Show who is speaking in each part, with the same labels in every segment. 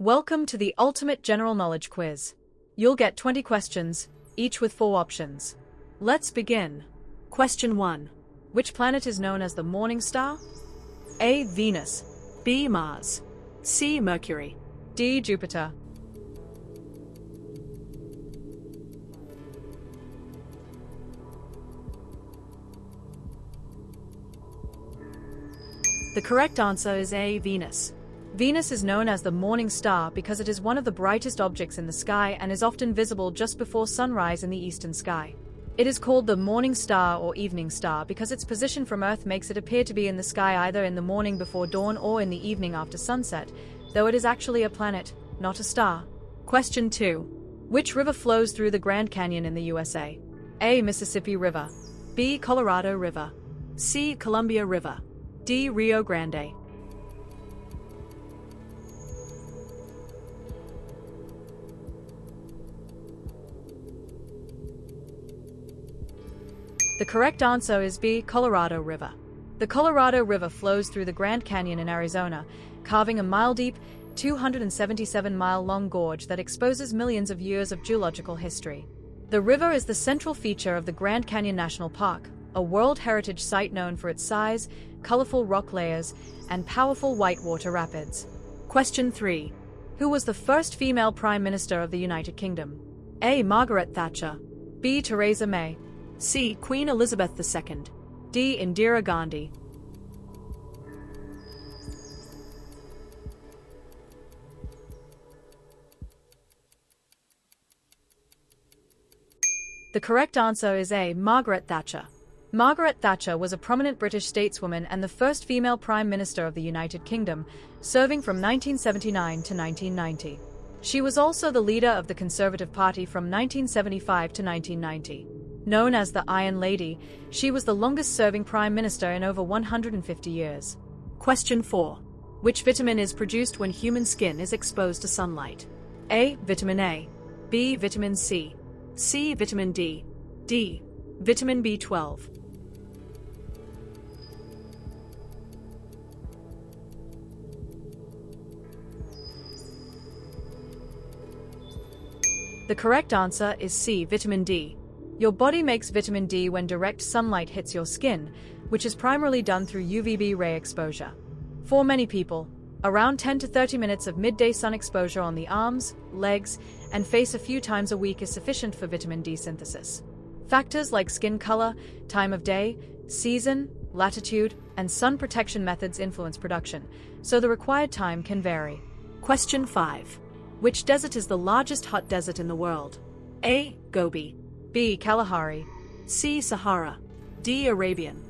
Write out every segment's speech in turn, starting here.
Speaker 1: Welcome to the ultimate general knowledge quiz. You'll get 20 questions, each with 4 options. Let's begin. Question 1. Which planet is known as the morning star? A. Venus, B. Mars, C. Mercury, D. Jupiter. The correct answer is A. Venus. Venus is known as the morning star because it is one of the brightest objects in the sky and is often visible just before sunrise in the eastern sky. It is called the morning star or evening star because its position from Earth makes it appear to be in the sky either in the morning before dawn or in the evening after sunset, though it is actually a planet, not a star. Question 2. Which river flows through the Grand Canyon in the USA? A. Mississippi River, B. Colorado River, C. Columbia River, D. Rio Grande. The correct answer is B. Colorado River. The Colorado River flows through the Grand Canyon in Arizona, carving a mile-deep, 277-mile-long gorge that exposes millions of years of geological history. The river is the central feature of the Grand Canyon National Park, a World Heritage Site known for its size, colorful rock layers, and powerful whitewater rapids. Question 3. Who was the first female Prime Minister of the United Kingdom? A. Margaret Thatcher, B. Theresa May, C. Queen Elizabeth II, D. Indira Gandhi. The correct answer is A. Margaret Thatcher. Margaret Thatcher was a prominent British stateswoman and the first female Prime Minister of the United Kingdom, serving from 1979 to 1990. She was also the leader of the Conservative Party from 1975 to 1990. Known as the Iron Lady, she was the longest-serving Prime Minister in over 150 years. Question 4. Which vitamin is produced when human skin is exposed to sunlight? A. Vitamin A, B. Vitamin C, C. Vitamin D, D. Vitamin B12. The correct answer is C. Vitamin D. Your body makes vitamin D when direct sunlight hits your skin, which is primarily done through UVB ray exposure. For many people, around 10 to 30 minutes of midday sun exposure on the arms, legs, and face a few times a week is sufficient for vitamin D synthesis. Factors like skin color, time of day, season, latitude, and sun protection methods influence production, so the required time can vary. Question 5. Which desert is the largest hot desert in the world? A. Gobi, B. Kalahari, C. Sahara, D. Arabian.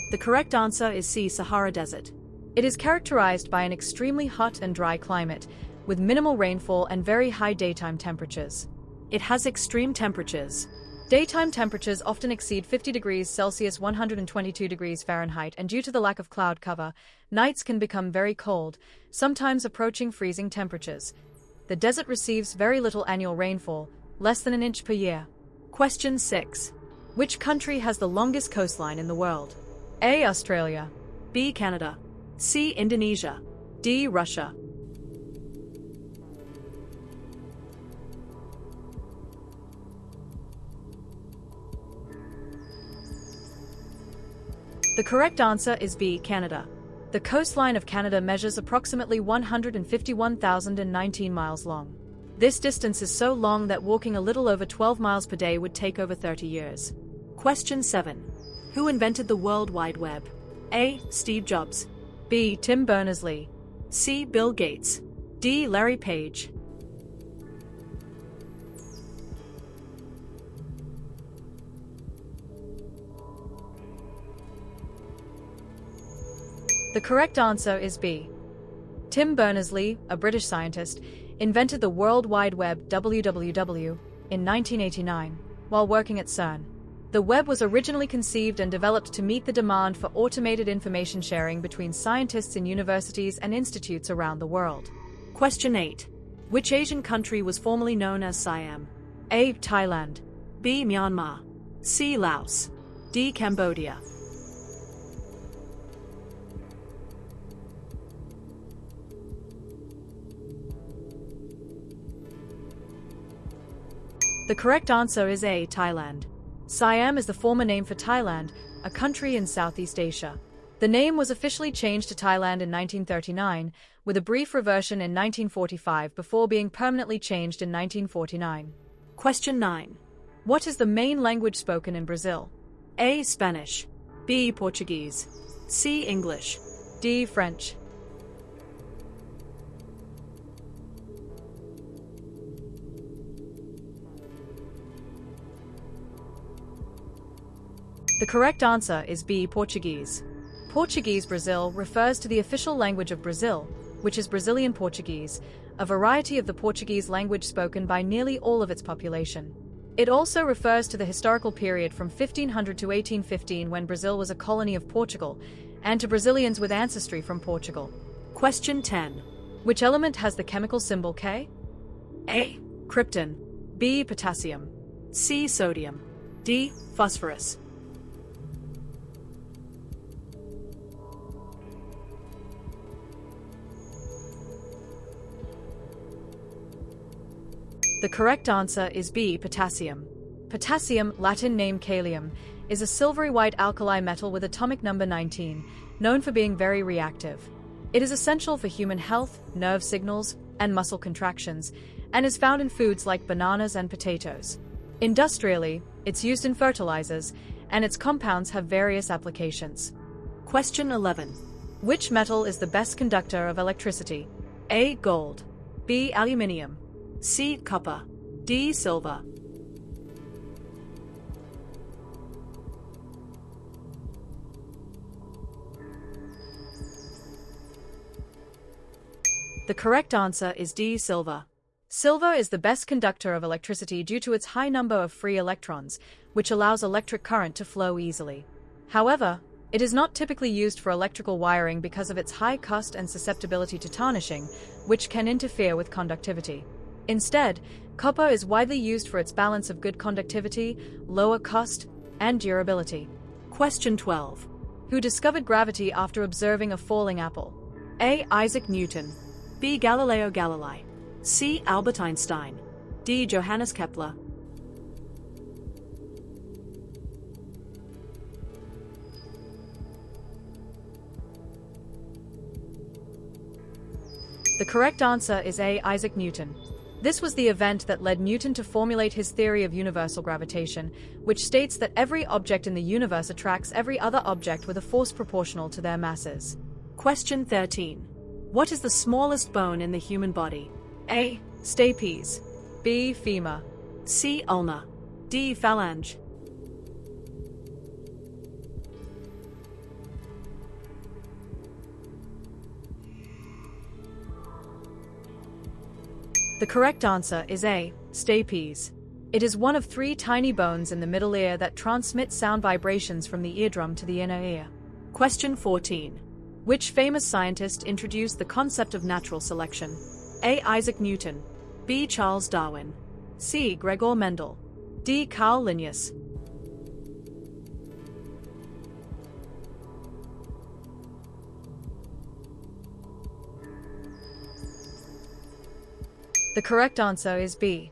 Speaker 1: The correct answer is C. Sahara Desert. It is characterized by an extremely hot and dry climate, with minimal rainfall and very high daytime temperatures. It has extreme temperatures. Daytime temperatures often exceed 50 degrees Celsius 122 degrees Fahrenheit, and due to the lack of cloud cover, nights can become very cold, sometimes approaching freezing temperatures. The desert receives very little annual rainfall, less than an inch per year. Question 6. Which country has the longest coastline in the world? A. Australia, B. Canada, C. Indonesia, D. Russia. The correct answer is B. Canada. The coastline of Canada measures approximately 151,019 miles long. This distance is so long that walking a little over 12 miles per day would take over 30 years. Question 7. Who invented the World Wide Web? A. Steve Jobs, B. Tim Berners-Lee, C. Bill Gates, D. Larry Page. The correct answer is B. Tim Berners-Lee, a British scientist, invented the World Wide Web (WWW) in 1989 while working at CERN. The web was originally conceived and developed to meet the demand for automated information sharing between scientists in universities and institutes around the world. Question 8. Which Asian country was formerly known as Siam? A. Thailand,
Speaker 2: B. Myanmar. C. Laos. D. Cambodia.
Speaker 1: The correct answer is A. Thailand. Siam is the former name for Thailand, a country in Southeast Asia. The name was officially changed to Thailand in 1939, with a brief reversion in 1945 before being permanently changed in 1949.
Speaker 2: Question 9.
Speaker 1: What is the main language spoken in Brazil?
Speaker 2: A. Spanish. B. Portuguese. C. English.
Speaker 1: D. French. The correct answer is B. Portuguese. Portuguese Brazil refers to the official language of Brazil, which is Brazilian Portuguese, a variety of the Portuguese language spoken by nearly all of its population. It also refers to the historical period from 1500 to 1815 when Brazil was a colony of Portugal, and to Brazilians with ancestry from Portugal.
Speaker 2: Question 10.
Speaker 1: Which element has the chemical symbol K? A. Krypton. B. Potassium.
Speaker 2: C. Sodium. D. Phosphorus.
Speaker 1: The correct answer is B. Potassium. Potassium, Latin name kalium, is a silvery white alkali metal with atomic number 19, known for being very reactive. It is essential for human health, nerve signals, and muscle contractions, and is found in foods like bananas and potatoes. Industrially, it's used in fertilizers, and its compounds have various applications.
Speaker 2: Question 11.
Speaker 1: Which metal is the best conductor of electricity? A. Gold. B. Aluminium.
Speaker 2: C. Copper. D. Silver.
Speaker 1: The correct answer is D. Silver. Silver is the best conductor of electricity due to its high number of free electrons, which allows electric current to flow easily. However, it is not typically used for electrical wiring because of its high cost and susceptibility to tarnishing, which can interfere with conductivity. Instead, copper is widely used for its balance of good conductivity, lower cost, and durability.
Speaker 2: Question 12.
Speaker 1: Who discovered gravity after observing a falling apple? A. Isaac Newton.
Speaker 2: B. Galileo Galilei. C. Albert Einstein. D. Johannes Kepler.
Speaker 1: The correct answer is A. Isaac Newton. This was the event that led Newton to formulate his theory of universal gravitation, which states that every object in the universe attracts every other object with a force proportional to their masses.
Speaker 2: Question 13. What is the smallest bone in the human body? A. Stapes.
Speaker 1: B. Femur.
Speaker 2: C. Ulna. D. Phalange.
Speaker 1: The correct answer is A. Stapes. It is one of 3 tiny bones in the middle ear that transmit sound vibrations from the eardrum to the inner ear.
Speaker 2: Question 14. Which famous scientist introduced the concept of natural selection? A. Isaac Newton. B. Charles Darwin. C. Gregor Mendel. D. Carl Linnaeus.
Speaker 1: The correct answer is B.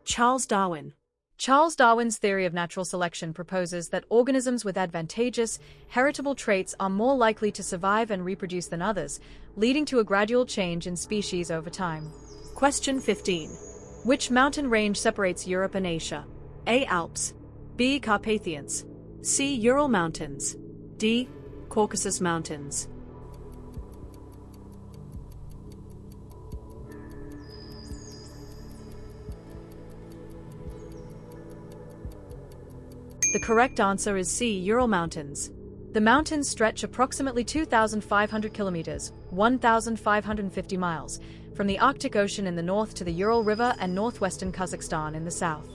Speaker 2: Charles Darwin.
Speaker 1: Charles Darwin's theory of natural selection proposes that organisms with advantageous, heritable traits are more likely to survive and reproduce than others, leading to a gradual change in species over time.
Speaker 2: Question 15. Which mountain range separates Europe and Asia? A. Alps. B. Carpathians. C. Ural Mountains. D. Caucasus Mountains.
Speaker 1: The correct answer is C. Ural Mountains. The mountains stretch approximately 2,500 kilometers, 1,550 miles, from the Arctic Ocean in the north to the Ural River and northwestern Kazakhstan in the south.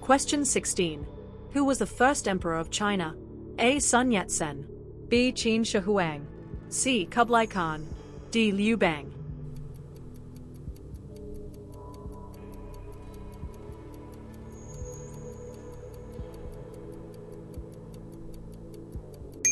Speaker 2: Question 16. Who was the first emperor of China? A. Sun Yat-sen.
Speaker 1: B. Qin Shi Huang.
Speaker 2: C. Kublai Khan. D. Liu Bang.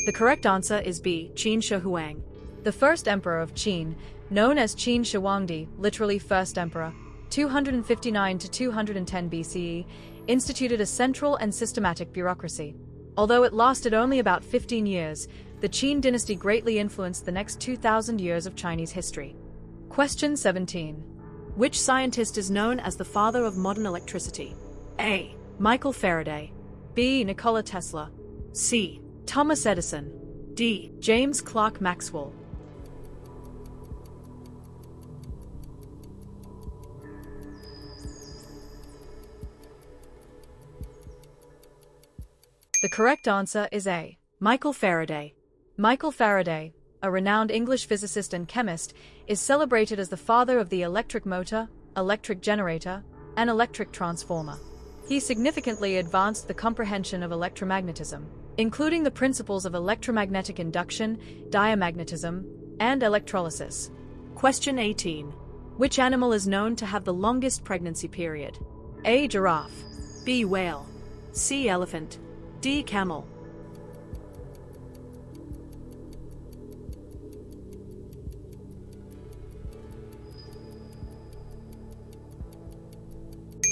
Speaker 2: The correct answer is B. Qin Shi Huang.
Speaker 1: The first emperor of Qin, known as Qin Shi Huangdi, literally first emperor, 259 to 210 BCE, instituted a central and systematic bureaucracy. Although it lasted only about 15 years, the Qin dynasty greatly influenced the next 2,000 years of Chinese history. Question 17.
Speaker 2: Which scientist is known as the father of modern electricity? A. Michael Faraday.
Speaker 1: B. Nikola Tesla.
Speaker 2: C. Thomas Edison. D. James Clerk Maxwell.
Speaker 1: The correct answer is A.
Speaker 2: Michael Faraday.
Speaker 1: Michael Faraday, a renowned English physicist and chemist, is celebrated as the father of the electric motor, electric generator, and electric transformer. He significantly advanced the comprehension of electromagnetism, including the principles of electromagnetic induction, diamagnetism, and electrolysis.
Speaker 2: Question 18. Which animal is known to have the longest pregnancy period?
Speaker 1: A. Giraffe.
Speaker 2: B. Whale. C. Elephant. D. Camel.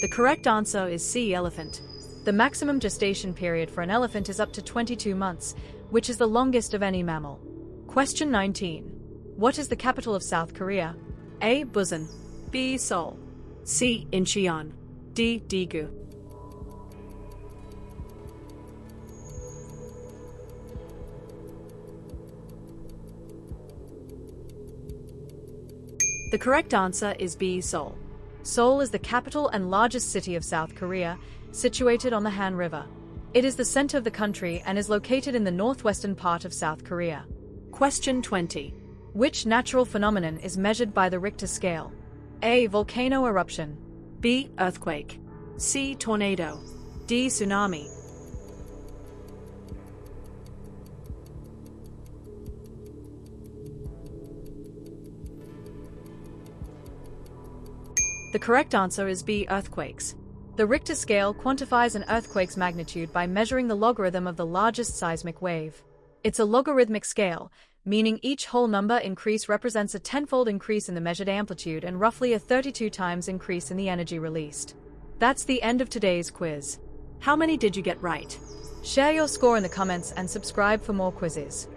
Speaker 2: The correct answer is C. Elephant.
Speaker 1: The maximum gestation period for an elephant is up to 22 months, which is the longest of any mammal. Question 19. What is the capital of South Korea?
Speaker 2: A. Busan. B. Seoul. C. Incheon. D. Daegu. The correct answer is B. Seoul.
Speaker 1: Seoul is the capital and largest city of South Korea, situated on the Han River. It is the center of the country and is located in the northwestern part of South Korea.
Speaker 2: Question 20.
Speaker 1: Which natural phenomenon is measured by the Richter scale? A. Volcano eruption.
Speaker 2: B. Earthquake. C. Tornado. D. Tsunami.
Speaker 1: The correct answer is B. Earthquakes. The Richter scale quantifies an earthquake's magnitude by measuring the logarithm of the largest seismic wave. It's a logarithmic scale, meaning each whole number increase represents a tenfold increase in the measured amplitude and roughly a 32 times increase in the energy released. That's the end of today's quiz.
Speaker 2: How many did you get right?
Speaker 1: Share your score in the comments and subscribe for more quizzes.